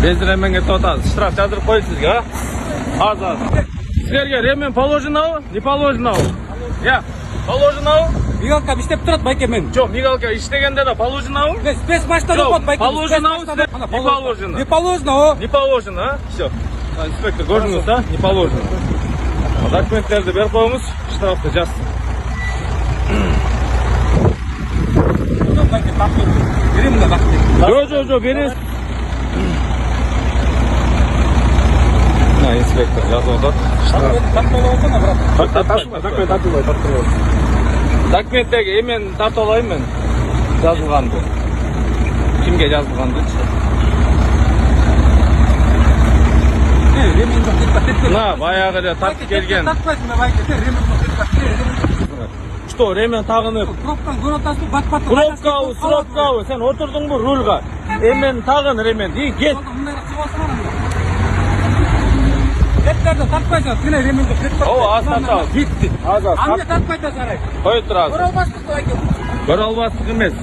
Безремен кетіп атады. Штраф жаздырып қойды сізге, аз. Сіздерге ремен положенау, не положенау? Положенау? Мигалка иштеп турат байке мен. Жоқ, мигалка иштегенде да положенау? Спецмашта окот байке. Положенау, не положено. Не положено. Не положено, а? Все. Инспектор, көрдіңіз, да? Не положено. Документтерді беріп қойыңыз, штрафты жазсын. Байке тапты. Беремін да бақты. Жоқ, бересіз. Инспектор жазып отыр. Документтегі емен тартып алайын мен. Жазылғанды. Кімге жазылғанды? Баяғы тартып келген. Что, ремен тағынып? Пробкалы, сен отырдың бұл рульға. Емен тағын ремен, дейін кет. Кеттерді тартпайсың, кіне ременді кетті. Аз тартау, кетті. Амне тартпайта жарай. Қой тұрасың. Көралбастық байке. Көралбастық емес.